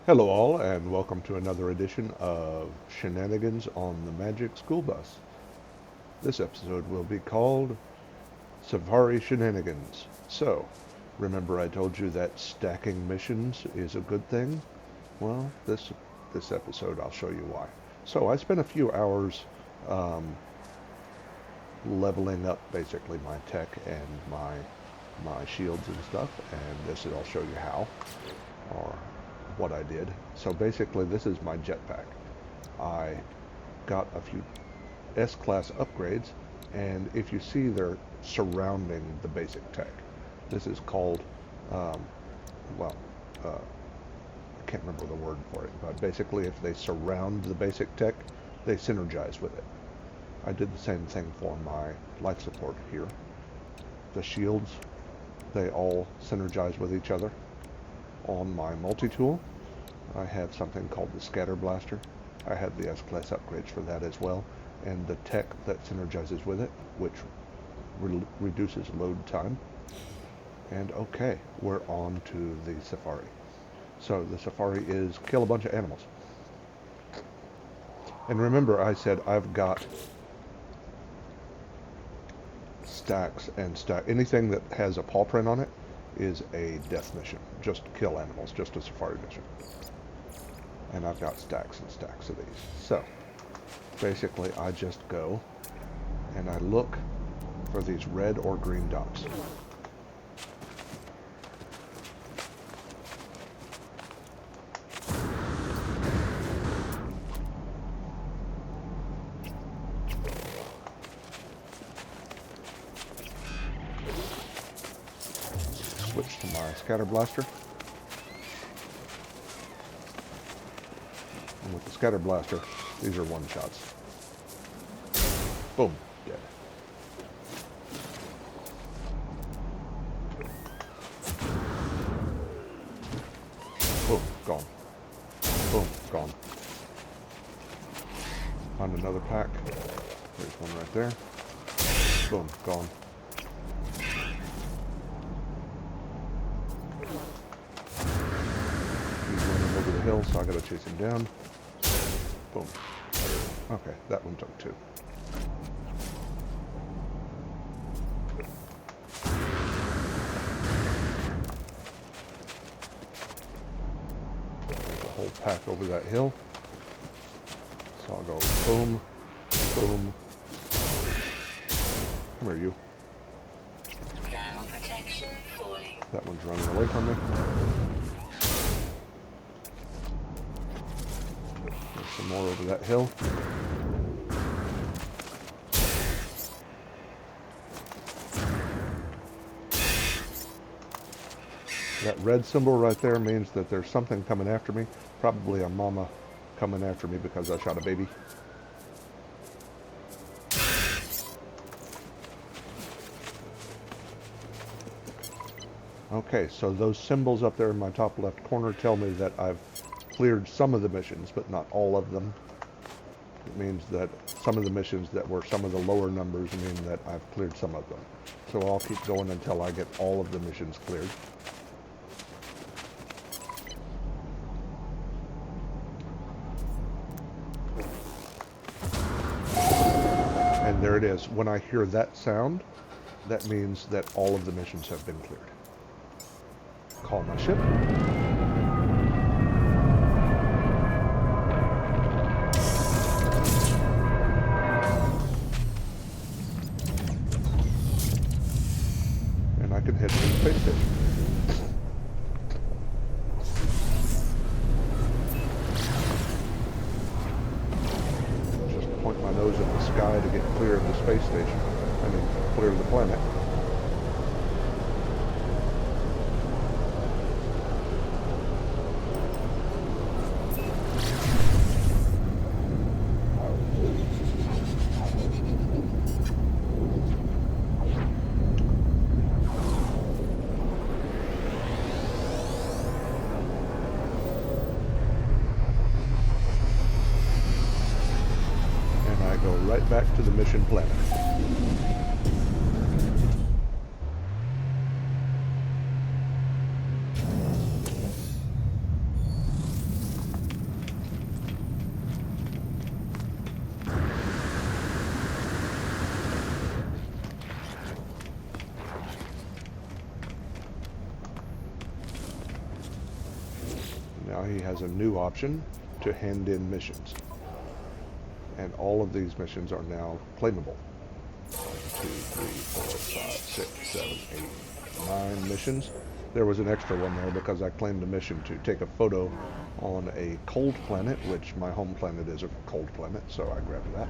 Hello all, and welcome to another edition of Shenanigans on the Magic School Bus. This episode will be called Safari Shenanigans. So, remember I told you that stacking missions is a good thing? Well, this episode I'll show you why. So I spent a few hours leveling up basically my tech and my shields and stuff, and I'll show you how, or what I did. So basically this is my jetpack. I got a few S-class upgrades, and if you see they're surrounding the basic tech. This is called, um, well, I can't remember the word for it, but basically if they surround the basic tech, they synergize with it. I did the same thing for my life support here. The shields, they all synergize with each other. On my multi-tool, I have something called the Scatter Blaster. I have the S-Class upgrades for that as well, and the tech that synergizes with it, which reduces load time. And okay, we're on to the Safari. So the Safari is kill a bunch of animals. And remember I said I've got stacks and anything that has a paw print on it is a death mission. Just kill animals, just a safari mission. And I've got stacks and stacks of these. So basically I just go and I look for these red or green dots. Switch to my scatter blaster. And with the scatter blaster, these are one shots. Boom, dead. Boom, gone. Boom, gone. Find another pack. There's one right there. Boom, gone. Over the hill, so I gotta chase him down. Boom. Okay, that one took two. There's a whole pack over that hill. So I'll go boom, boom. Come here, you. That one's running away from me. Some more over that hill. That red symbol right there means that there's something coming after me. Probably a mama coming after me because I shot a baby. Okay, so those symbols up there in my top left corner tell me that I've cleared some of the missions, but not all of them. It means that some of the missions that were some of the lower numbers mean that I've cleared some of them. So I'll keep going until I get all of the missions cleared. And there it is. When I hear that sound, that means that all of the missions have been cleared. Call my ship. I can head to the space station. Just point my nose at the sky to get clear of the space station. I mean, clear of the planet. Go right back to the mission planet. Now he has a new option to hand in missions. And all of these missions are now claimable. 1, 2, 3, 4, 5, 6, 7, 8, 9 missions. There was an extra one there because I claimed a mission to take a photo on a cold planet, which my home planet is a cold planet, so I grabbed that.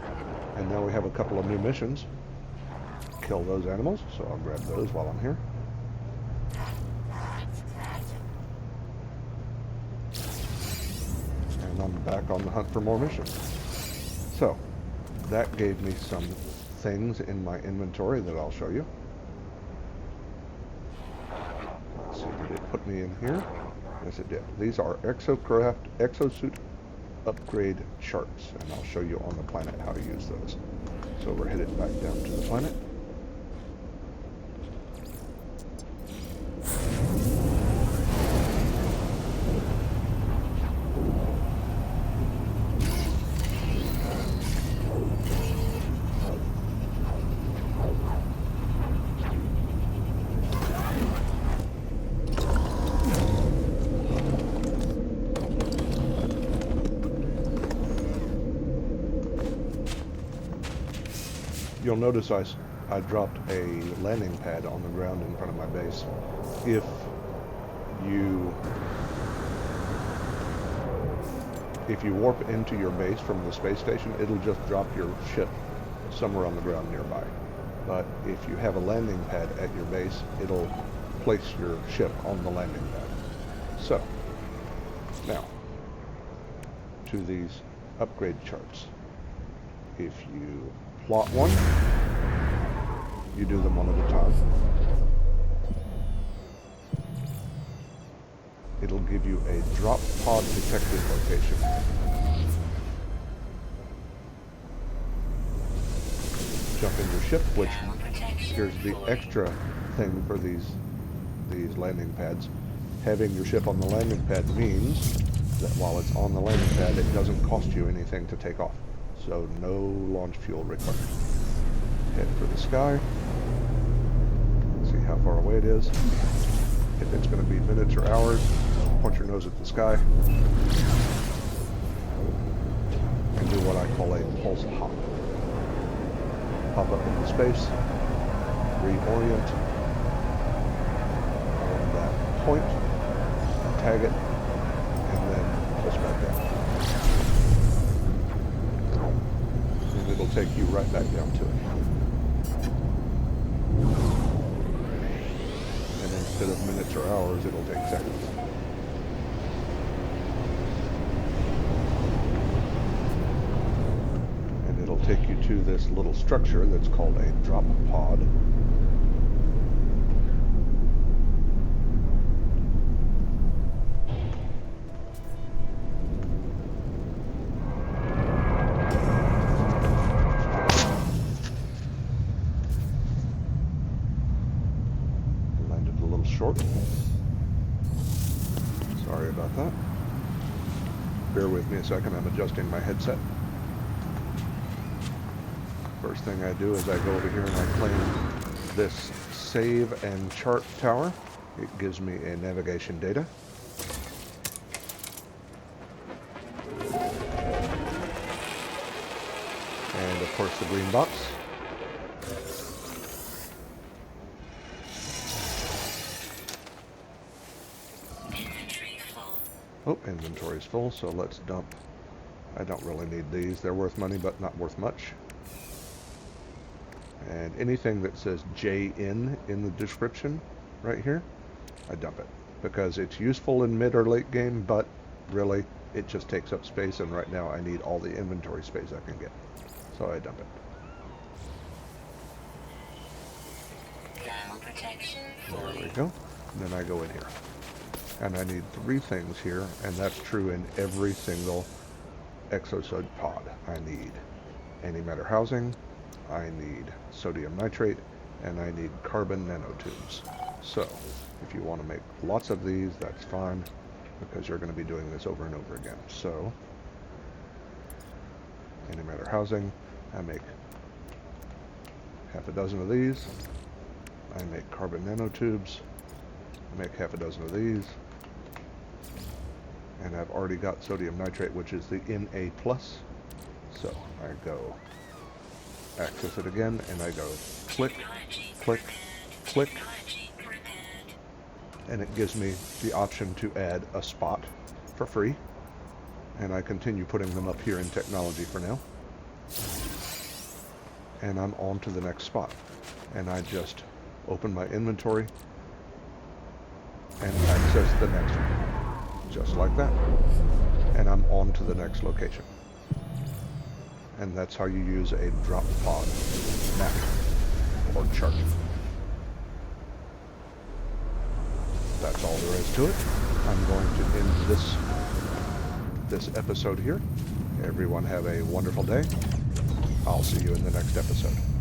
And now we have a couple of new missions. Kill those animals, so I'll grab those while I'm here. And I'm back on the hunt for more missions. So, that gave me some things in my inventory that I'll show you. Let's see, did it put me in here? Yes, it did. These are Exosuit Upgrade Charts, and I'll show you on the planet how to use those. So we're headed back down to the planet. You'll notice I dropped a landing pad on the ground in front of my base. If you warp into your base from the space station, it'll just drop your ship somewhere on the ground nearby. But if you have a landing pad at your base, it'll place your ship on the landing pad. So, now, to these upgrade charts. If you plot one, you do them one at a time. It'll give you a drop pod detected location. Jump in your ship, which here's the extra thing for these landing pads. Having your ship on the landing pad means that while it's on the landing pad, it doesn't cost you anything to take off. So no launch fuel required. Head for the sky. See how far away it is. If it's going to be minutes or hours, point your nose at the sky. And do what I call a pulse hop. Pop up into space. Reorient. On that point. Tag it. And then pulse back down. It'll take you right back down to it. And instead of minutes or hours, it'll take seconds. And it'll take you to this little structure that's called a drop pod. Short. Sorry about that. Bear with me a second, I'm adjusting my headset. First thing I do is I go over here and I claim this save and chart tower. It gives me a navigation data. And of course the green box. Oh, inventory's full, so let's dump. I don't really need these. They're worth money, but not worth much. And anything that says JN in the description right here, I dump it. Because it's useful in mid or late game, but really, it just takes up space, and right now I need all the inventory space I can get. So I dump it. There we go. And then I go in here. And I need 3 things here, and that's true in every single Exosuit pod. I need antimatter housing, I need sodium nitrate, and I need carbon nanotubes. So, if you want to make lots of these, that's fine, because you're going to be doing this over and over again. So, antimatter housing, I make half a dozen of these. I make carbon nanotubes. I make half a dozen of these. And I've already got sodium nitrate, which is the Na+. So I go access it again, and I go click, click, click, and it gives me the option to add a spot for free. And I continue putting them up here in technology for now. And I'm on to the next spot. And I just open my inventory and access the next one. Just like that. And I'm on to the next location. And that's how you use a drop pod map or chart. That's all there is to it. I'm going to end this episode here. Everyone have a wonderful day. I'll see you in the next episode.